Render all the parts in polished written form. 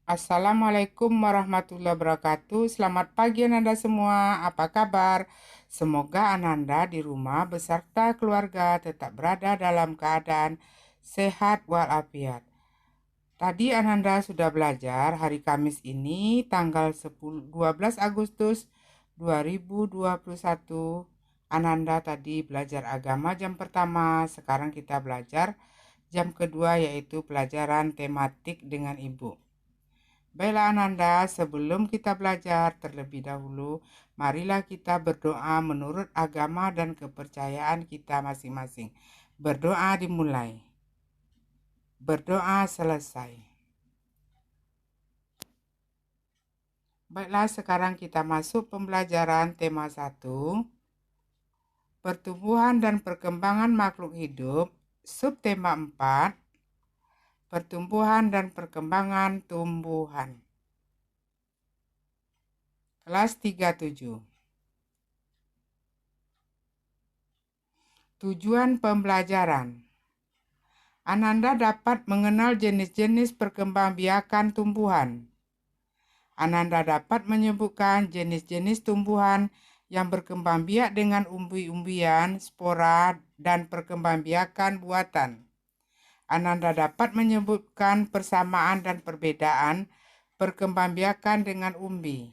Assalamualaikum warahmatullahi wabarakatuh. Selamat pagi Ananda semua. Apa kabar? Semoga Ananda di rumah beserta keluarga tetap berada dalam keadaan sehat walafiat. Tadi Ananda sudah belajar hari Kamis ini tanggal 12 Agustus 2021. Ananda tadi belajar agama jam pertama, sekarang kita belajar jam kedua yaitu pelajaran tematik dengan ibu. Baiklah Ananda, sebelum kita belajar terlebih dahulu, marilah kita berdoa menurut agama dan kepercayaan kita masing-masing. Berdoa dimulai, berdoa selesai. Baiklah, sekarang kita masuk pembelajaran tema 1, pertumbuhan dan perkembangan makhluk hidup, subtema 4, pertumbuhan dan perkembangan tumbuhan. Kelas 37. Tujuan pembelajaran. Ananda dapat mengenal jenis-jenis perkembangbiakan tumbuhan. Ananda dapat menyebutkan jenis-jenis tumbuhan yang berkembang biak dengan umbi-umbian, spora, dan perkembangbiakan buatan. Ananda dapat menyebutkan persamaan dan perbedaan perkembangbiakan dengan umbi.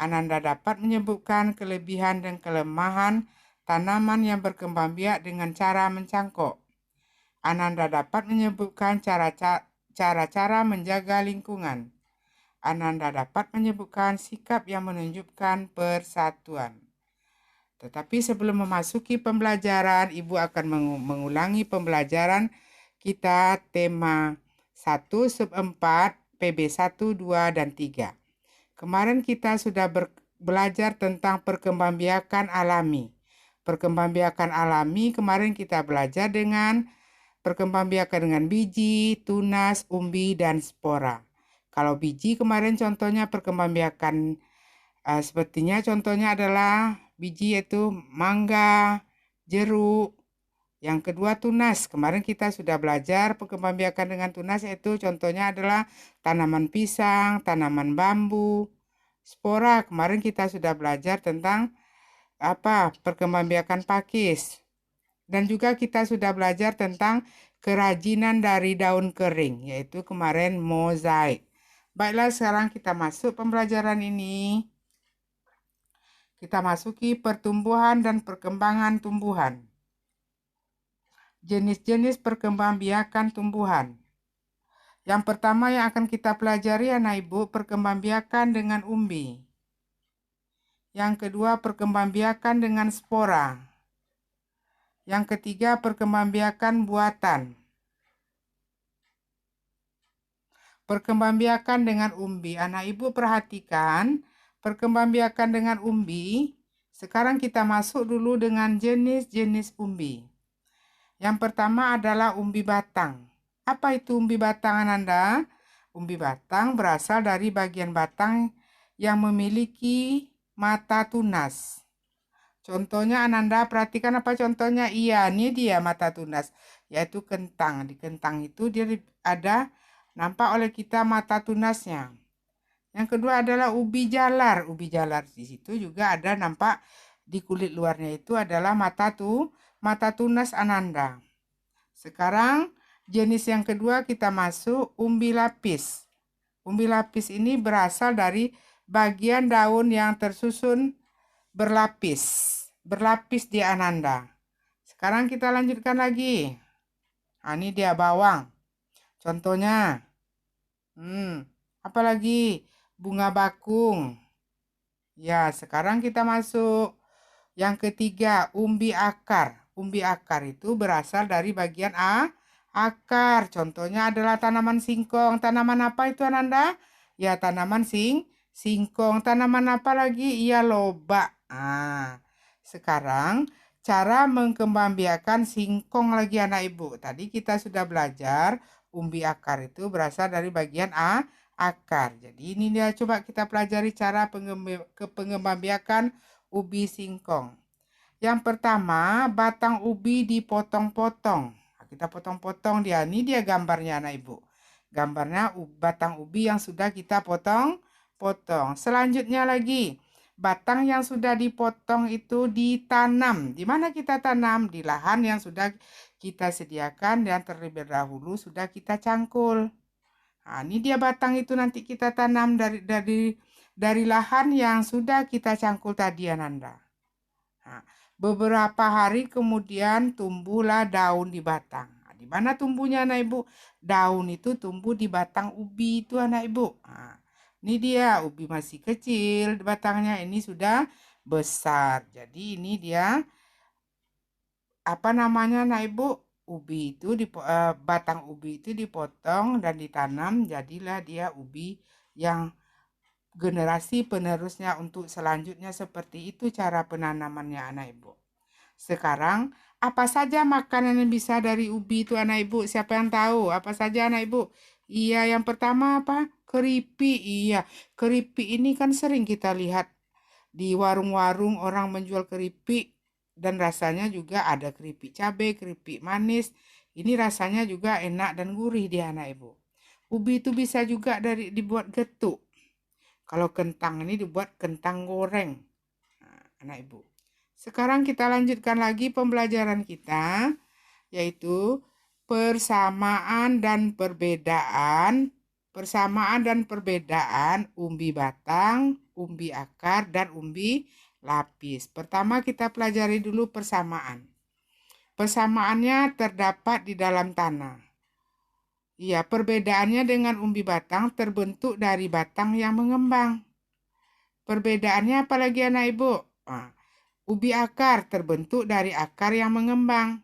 Ananda dapat menyebutkan kelebihan dan kelemahan tanaman yang berkembang biak dengan cara mencangkok. Ananda dapat menyebutkan cara-cara menjaga lingkungan. Ananda dapat menyebutkan sikap yang menunjukkan persatuan. Tetapi sebelum memasuki pembelajaran, Ibu akan mengulangi pembelajaran kita tema 1 sub 4 PB 1, 2, dan 3. Kemarin kita sudah belajar tentang perkembangbiakan alami. Perkembangbiakan alami kemarin kita belajar dengan perkembangbiakan dengan biji, tunas, umbi, dan spora. Kalau biji kemarin contohnya perkembangbiakan sepertinya contohnya adalah biji yaitu mangga, jeruk. Yang kedua tunas. Kemarin kita sudah belajar perkembangbiakan dengan tunas yaitu contohnya adalah tanaman pisang, tanaman bambu. Spora kemarin kita sudah belajar tentang perkembangbiakan pakis. Dan juga kita sudah belajar tentang kerajinan dari daun kering, yaitu kemarin mozaik. Baiklah, sekarang kita masuk pembelajaran ini. Kita masuki pertumbuhan dan perkembangan tumbuhan. Jenis-jenis perkembangbiakan tumbuhan. Yang pertama yang akan kita pelajari anak ibu, perkembangbiakan dengan umbi. Yang kedua, perkembangbiakan dengan spora. Yang ketiga, perkembangbiakan buatan. Perkembangbiakan dengan umbi. Anak ibu perhatikan, perkembangbiakan dengan umbi. Sekarang kita masuk dulu dengan jenis-jenis umbi. Yang pertama adalah umbi batang. Apa itu umbi batang Ananda? Umbi batang berasal dari bagian batang yang memiliki mata tunas. Contohnya Ananda perhatikan apa contohnya? Iya, ini dia mata tunas, yaitu kentang. Di kentang itu dia ada nampak oleh kita mata tunasnya. Yang kedua adalah ubi jalar. Ubi jalar di situ juga ada nampak di kulit luarnya itu adalah mata tunas Ananda. Sekarang jenis yang kedua kita masuk umbi lapis. Umbi lapis ini berasal dari bagian daun yang tersusun berlapis di Ananda. Sekarang kita lanjutkan lagi. Nah, ini dia bawang. Contohnya, apalagi bunga bakung. Ya, sekarang kita masuk yang ketiga, umbi akar. Umbi akar itu berasal dari bagian akar. Contohnya adalah tanaman singkong. Tanaman apa itu Ananda? Ya, tanaman singkong. Tanaman apa lagi? Iya, lobak. Sekarang cara mengkembangbiakan singkong lagi anak ibu. Tadi kita sudah belajar umbi akar itu berasal dari bagian akar. Jadi ini dia coba kita pelajari cara pengembangbiakan ubi singkong. Yang pertama, batang ubi dipotong-potong. Kita potong-potong dia. Ini dia gambarnya anak ibu. Gambarnya batang ubi yang sudah kita potong. Selanjutnya lagi, batang yang sudah dipotong itu ditanam. Di mana kita tanam? Di lahan yang sudah kita sediakan dan terlebih dahulu sudah kita cangkul. Nah, ini dia batang itu nanti kita tanam dari lahan yang sudah kita cangkul tadi, Ananda. Nah, beberapa hari kemudian tumbuhlah daun di batang. Nah, di mana tumbuhnya, anak ibu? Daun itu tumbuh di batang ubi itu, anak ibu. Nah, ini dia ubi masih kecil batangnya, ini sudah besar. Jadi ini dia apa namanya, anak ibu? Ubi itu batang ubi itu dipotong dan ditanam, jadilah dia ubi yang generasi penerusnya untuk selanjutnya. Seperti itu cara penanamannya, anak ibu. Sekarang, apa saja makanan yang bisa dari ubi itu, anak ibu? Siapa yang tahu? Apa saja, anak ibu? Iya, yang pertama apa? Keripik. Iya, keripik ini kan sering kita lihat di warung-warung orang menjual keripik. Dan rasanya juga ada keripik cabai, keripik manis. Ini rasanya juga enak dan gurih dia, anak ibu. Ubi itu bisa juga dibuat getuk. Kalau kentang ini dibuat kentang goreng. Nah, anak ibu. Sekarang kita lanjutkan lagi pembelajaran kita, yaitu persamaan dan perbedaan. Persamaan dan perbedaan umbi batang, umbi akar, dan umbi lapis. Pertama kita pelajari dulu persamaan. Persamaannya terdapat di dalam tanah. Iya, perbedaannya dengan umbi batang terbentuk dari batang yang mengembang. Perbedaannya apalagi, anak ibu? Nah, ubi akar terbentuk dari akar yang mengembang.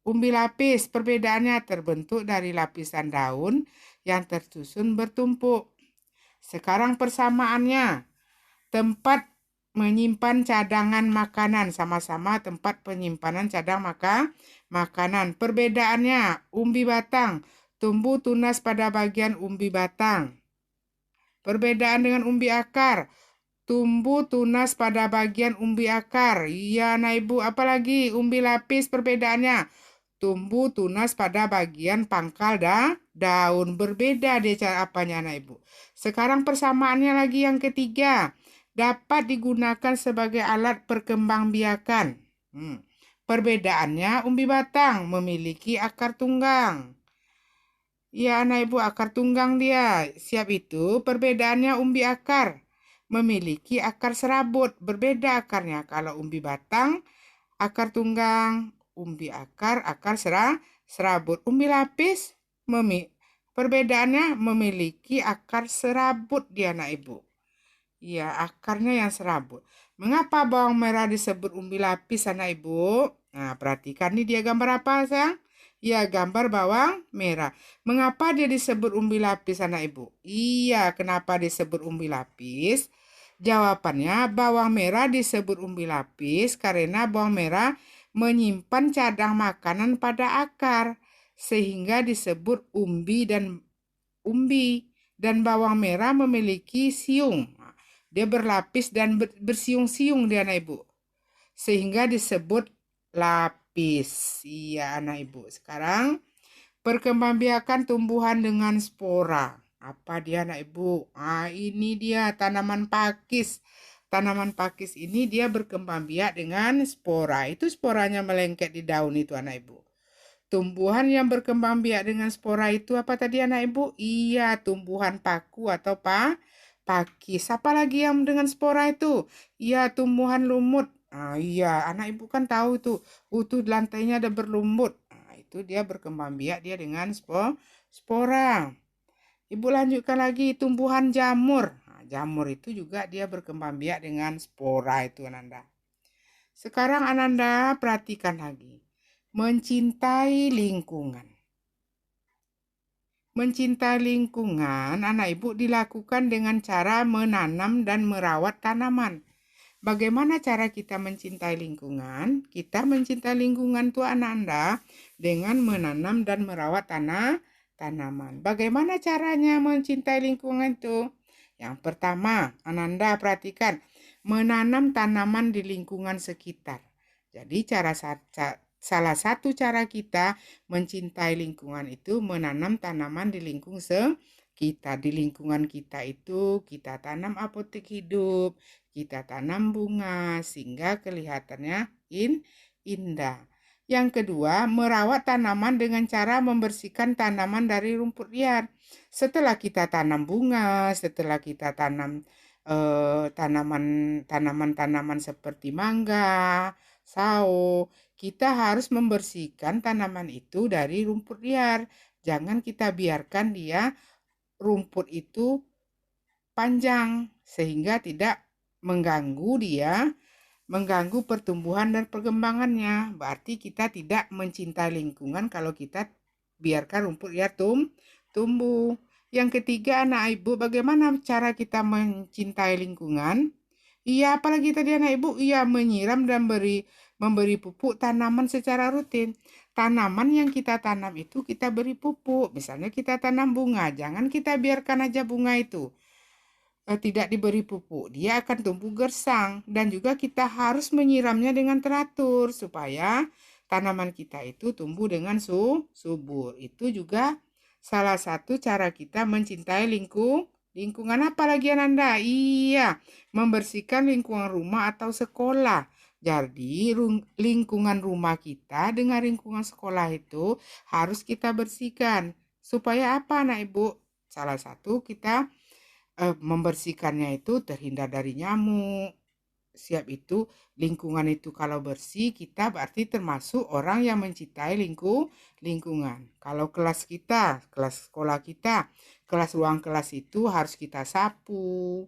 Umbi lapis perbedaannya terbentuk dari lapisan daun yang tersusun bertumpuk. Sekarang persamaannya, tempat menyimpan cadangan makanan, sama-sama tempat penyimpanan makanan. Perbedaannya, umbi batang tumbuh tunas pada bagian umbi batang. Perbedaan dengan umbi akar, tumbuh tunas pada bagian umbi akar. Iya, nah ibu, apalagi umbi lapis perbedaannya, tumbuh tunas pada bagian pangkal daun. Berbeda dia cara apanya, anak ibu. Sekarang persamaannya lagi yang ketiga, dapat digunakan sebagai alat perkembangbiakan. Perbedaannya, umbi batang memiliki akar tunggang. Ya, anak ibu, akar tunggang dia. Siap itu, perbedaannya umbi akar memiliki akar serabut. Berbeda akarnya. Kalau umbi batang, akar tunggang. Umbi akar serabut. Umbi lapis, perbedaannya memiliki akar serabut dia, anak ibu. Ya, akarnya yang serabut. Mengapa bawang merah disebut umbi lapis, anak ibu? Nah, perhatikan nih dia gambar apa, sayang? Ya, gambar bawang merah. Mengapa dia disebut umbi lapis, anak ibu? Iya, kenapa disebut umbi lapis? Jawabannya, bawang merah disebut umbi lapis karena bawang merah menyimpan cadang makanan pada akar, sehingga disebut umbi. Dan bawang merah memiliki siung. Dia berlapis dan bersiung-siung dia, anak ibu. Sehingga disebut lapis. Iya, anak ibu. Sekarang perkembangbiakan tumbuhan dengan spora. Apa dia, anak ibu? Ini dia tanaman pakis. Tanaman pakis ini dia berkembang biak dengan spora. Itu sporanya melengket di daun itu, anak ibu. Tumbuhan yang berkembang biak dengan spora itu apa tadi, anak ibu? Iya, tumbuhan paku atau pakis. Apa lagi yang dengan spora itu? Iya, tumbuhan lumut. Iya, anak ibu kan tahu itu. Itu lantainya ada berlumut. Itu dia berkembang biak dia dengan spora. Ibu lanjutkan lagi tumbuhan jamur. Jamur itu juga dia berkembang biak dengan spora itu, Ananda. Sekarang Ananda perhatikan lagi. Mencintai lingkungan. Mencintai lingkungan, anak ibu dilakukan dengan cara menanam dan merawat tanaman. Bagaimana cara kita mencintai lingkungan? Kita mencintai lingkungan itu, Ananda, dengan menanam dan merawat tanaman. Bagaimana caranya mencintai lingkungan itu? Yang pertama, Ananda perhatikan, menanam tanaman di lingkungan sekitar. Jadi salah satu cara kita mencintai lingkungan itu menanam tanaman di di lingkungan kita itu kita tanam apotek hidup, kita tanam bunga sehingga kelihatannya indah. Yang kedua, merawat tanaman dengan cara membersihkan tanaman dari rumput liar. Setelah kita tanam bunga, setelah kita tanam tanaman-tanaman seperti mangga, sao, kita harus membersihkan tanaman itu dari rumput liar. Jangan kita biarkan dia rumput itu panjang sehingga tidak mengganggu pertumbuhan dan perkembangannya. Berarti kita tidak mencintai lingkungan kalau kita biarkan rumput liar tumbuh. Yang ketiga, anak ibu, bagaimana cara kita mencintai lingkungan? Iya, apalagi tadi anak ibu, iya menyiram dan memberi pupuk tanaman secara rutin. Tanaman yang kita tanam itu kita beri pupuk. Misalnya kita tanam bunga, jangan kita biarkan aja bunga itu tidak diberi pupuk, dia akan tumbuh gersang dan juga kita harus menyiramnya dengan teratur supaya tanaman kita itu tumbuh dengan subur. Itu juga salah satu cara kita mencintai lingkungan apa lagi Ananda? Iya, membersihkan lingkungan rumah atau sekolah. Jadi lingkungan rumah kita dengan lingkungan sekolah itu harus kita bersihkan. Supaya apa anak ibu? Salah satu kita membersihkannya itu terhindar dari nyamuk. Siap itu lingkungan itu kalau bersih kita berarti termasuk orang yang mencintai lingkungan. Kalau kelas sekolah kita, kelas ruang kelas itu harus kita sapu.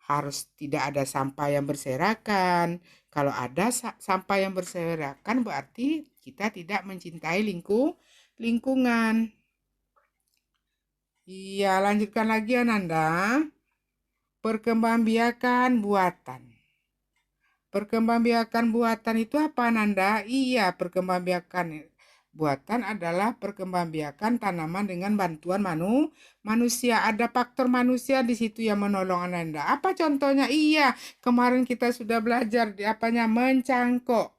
Harus tidak ada sampah yang berserakan. Kalau ada sampah yang berserakan berarti kita tidak mencintai lingkungan. Iya, lanjutkan lagi Ananda. Perkembangbiakan buatan. Perkembangbiakan buatan itu apa Ananda? Iya, perkembangbiakan buatan adalah perkembangbiakan tanaman dengan bantuan manusia. Ada faktor manusia di situ yang menolong Ananda. Apa contohnya? Iya, kemarin kita sudah belajar di apanya mencangkok.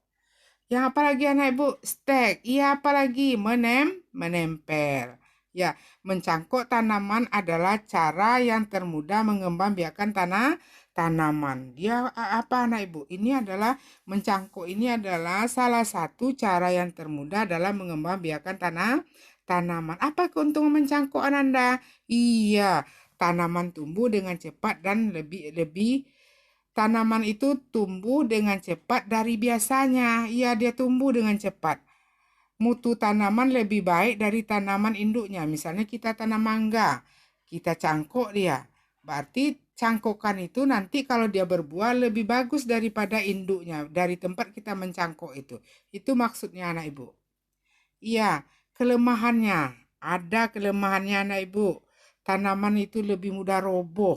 Yang apa lagi anak ibu? Stek. Iya, apa lagi? Menempel. Ya, mencangkok tanaman adalah cara yang termudah mengembangbiakan tanaman. Dia apa anak ibu? Ini adalah mencangkok ini adalah salah satu cara yang termudah dalam mengembangbiakan tanaman. Apa keuntungan mencangkok Ananda? Iya, tanaman tumbuh dengan cepat dan lebih tanaman itu tumbuh dengan cepat dari biasanya. Iya, dia tumbuh dengan cepat. Mutu tanaman lebih baik dari tanaman induknya. Misalnya kita tanam mangga, kita cangkok dia. Berarti cangkokan itu nanti kalau dia berbuah lebih bagus daripada induknya dari tempat kita mencangkok itu. Itu maksudnya anak ibu. Iya, kelemahannya. Ada kelemahannya anak ibu. Tanaman itu lebih mudah roboh.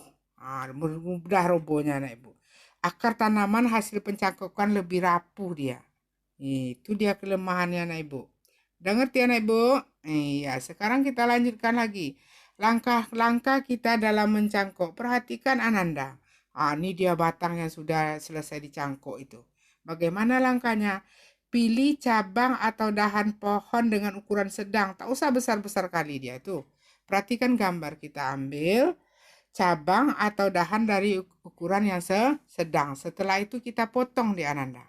Mudah robohnya anak ibu. Akar tanaman hasil pencangkokan lebih rapuh dia. Itu dia kelemahannya anak ibu. Udah ngerti anak ibu? Iya, sekarang kita lanjutkan lagi. Langkah-langkah kita dalam mencangkok. Perhatikan Ananda. Ini dia batang yang sudah selesai dicangkok itu. Bagaimana langkahnya? Pilih cabang atau dahan pohon dengan ukuran sedang. Tak usah besar-besar kali dia itu. Perhatikan gambar. Kita ambil cabang atau dahan dari ukuran yang sedang. Setelah itu kita potong di Ananda.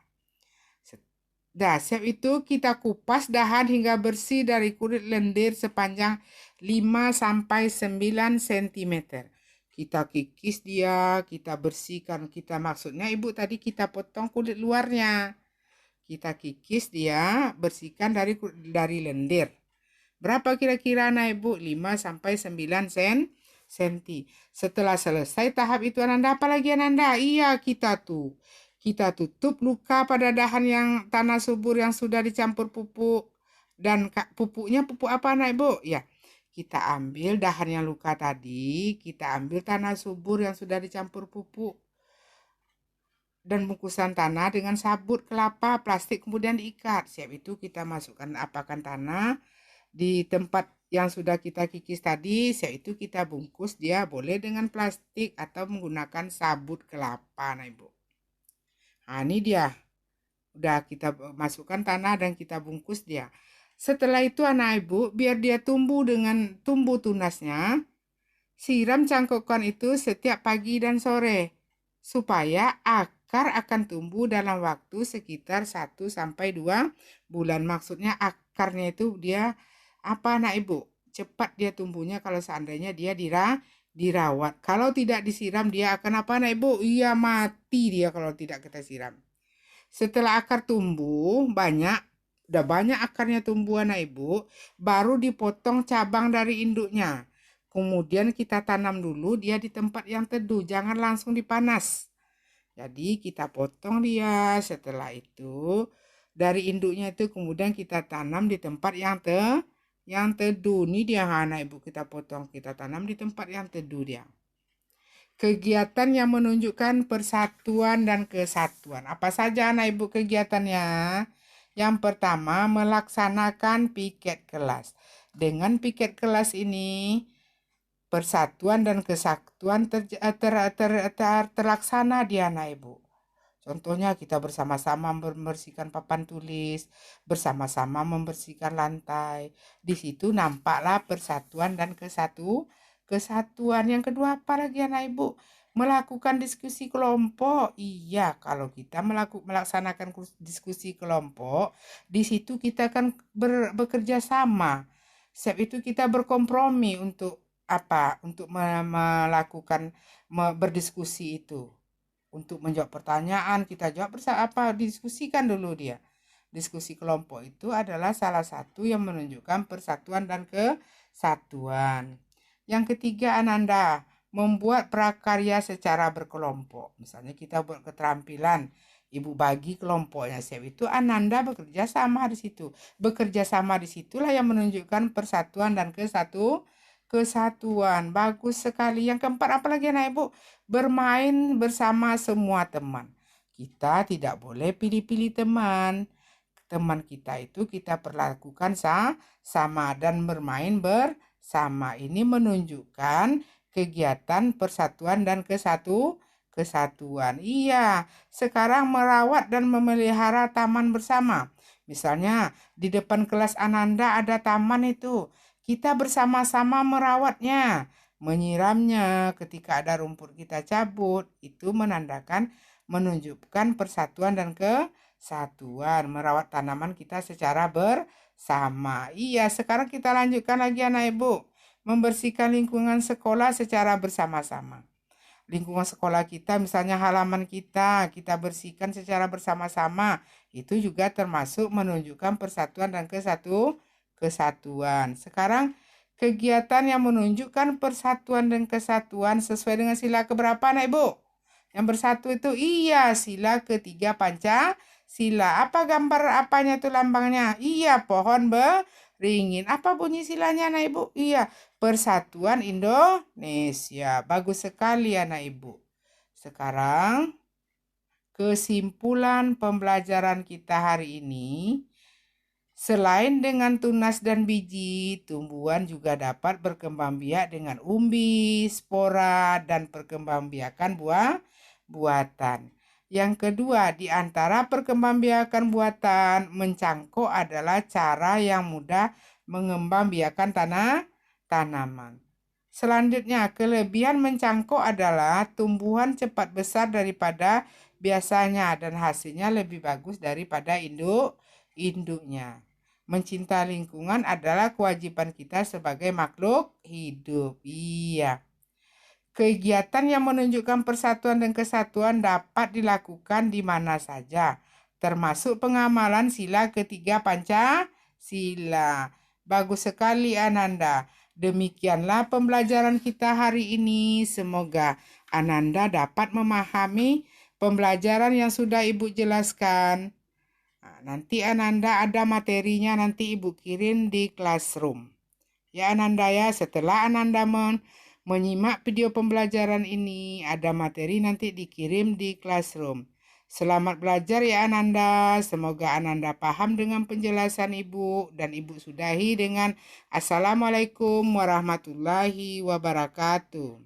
Siap itu kita kupas dahan hingga bersih dari kulit lendir sepanjang 5-9 cm. Kita kikis dia, kita bersihkan. Maksudnya ibu tadi kita potong kulit luarnya. Kita kikis dia, bersihkan dari lendir. Berapa kira-kira anak ibu? 5-9 cm. Setelah selesai tahap itu Ananda, apa lagi Ananda? Iya, kita tutup luka pada dahan yang tanah subur yang sudah dicampur pupuk. Dan pupuknya pupuk apa anak ibu? Ya, kita ambil dahan yang luka tadi, kita ambil tanah subur yang sudah dicampur pupuk. Dan bungkusan tanah dengan sabut kelapa plastik kemudian diikat. Siap itu kita masukkan apakan tanah di tempat yang sudah kita kikis tadi. Siap itu kita bungkus dia boleh dengan plastik atau menggunakan sabut kelapa, nah ibu. Ini dia Udah kita masukkan tanah dan kita bungkus dia. Setelah itu anak ibu, biar dia tumbuh tunasnya, siram cangkokan itu setiap pagi dan sore supaya akar akan tumbuh dalam waktu sekitar 1 sampai 2 bulan. Maksudnya akarnya itu dia anak ibu? Cepat dia tumbuhnya kalau seandainya dia dirawat. Kalau tidak disiram dia akan anak ibu? Iya, mati dia kalau tidak kita siram. Setelah akar tumbuh udah banyak akarnya tumbuh anak ibu, baru dipotong cabang dari induknya. Kemudian kita tanam dulu dia di tempat yang teduh, jangan langsung dipanas. Jadi kita potong dia, setelah itu dari induknya itu kemudian kita tanam di tempat yang teduh. Ini dia anak ibu, kita potong, kita tanam di tempat yang teduh dia. Kegiatan yang menunjukkan persatuan dan kesatuan. Apa saja anak ibu kegiatannya? Yang pertama, melaksanakan piket kelas. Dengan piket kelas ini, persatuan dan kesatuan terlaksana di anak ibu. Contohnya kita bersama-sama membersihkan papan tulis, bersama-sama membersihkan lantai. Di situ nampaklah persatuan dan kesatuan. Yang kedua apa lagi anak ibu? Melakukan diskusi kelompok. Iya, kalau kita melaksanakan diskusi kelompok, di situ kita akan bekerja sama. Sebab itu kita berkompromi untuk Untuk melakukan berdiskusi itu. Untuk menjawab pertanyaan, kita jawab diskusikan dulu dia. Diskusi kelompok itu adalah salah satu yang menunjukkan persatuan dan kesatuan. Yang ketiga, Ananda, membuat prakarya secara berkelompok. Misalnya kita buat keterampilan, ibu bagi kelompoknya. Sebab itu Ananda bekerja sama di situ. Bekerja sama di situlah yang menunjukkan persatuan dan kesatuan. Bagus sekali. Yang keempat, apalagi anak ibu? Bermain bersama semua teman. Kita tidak boleh pilih-pilih teman. Teman kita itu kita perlakukan sama dan bermain bersama. Ini menunjukkan kegiatan persatuan dan kesatuan. Iya, sekarang merawat dan memelihara taman bersama. Misalnya di depan kelas Ananda ada taman itu. Kita bersama-sama merawatnya, menyiramnya ketika ada rumput kita cabut. Itu menunjukkan persatuan dan kesatuan. Merawat tanaman kita secara bersama. Iya, sekarang kita lanjutkan lagi anak ibu. Membersihkan lingkungan sekolah secara bersama-sama. Lingkungan sekolah kita, misalnya halaman kita bersihkan secara bersama-sama. Itu juga termasuk menunjukkan persatuan dan kesatuan. Sekarang kegiatan yang menunjukkan persatuan dan kesatuan sesuai dengan sila keberapa anak ibu? Yang bersatu itu iya sila ketiga Pancasila. Apa gambar apanya itu lambangnya? Iya pohon beringin. Apa bunyi silanya anak ibu? Iya Persatuan Indonesia. Bagus sekali anak ibu. Sekarang kesimpulan pembelajaran kita hari ini. Selain dengan tunas dan biji, tumbuhan juga dapat berkembang biak dengan umbi, spora, dan perkembangbiakan buatan. Yang kedua, di antara perkembangbiakan buatan, mencangkok adalah cara yang mudah mengembangbiakan tanaman. Selanjutnya, kelebihan mencangkok adalah tumbuhan cepat besar daripada biasanya dan hasilnya lebih bagus daripada induknya. Mencinta lingkungan adalah kewajiban kita sebagai makhluk hidup. Iya. Kegiatan yang menunjukkan persatuan dan kesatuan dapat dilakukan di mana saja, termasuk pengamalan sila ketiga Pancasila. Bagus sekali Ananda. Demikianlah pembelajaran kita hari ini. Semoga Ananda dapat memahami pembelajaran yang sudah Ibu jelaskan. Nanti Ananda ada materinya, nanti Ibu kirim di classroom. Ya Ananda ya, setelah Ananda menyimak video pembelajaran ini, ada materi nanti dikirim di classroom. Selamat belajar ya Ananda. Semoga Ananda paham dengan penjelasan Ibu dan Ibu sudahi dengan Assalamualaikum warahmatullahi wabarakatuh.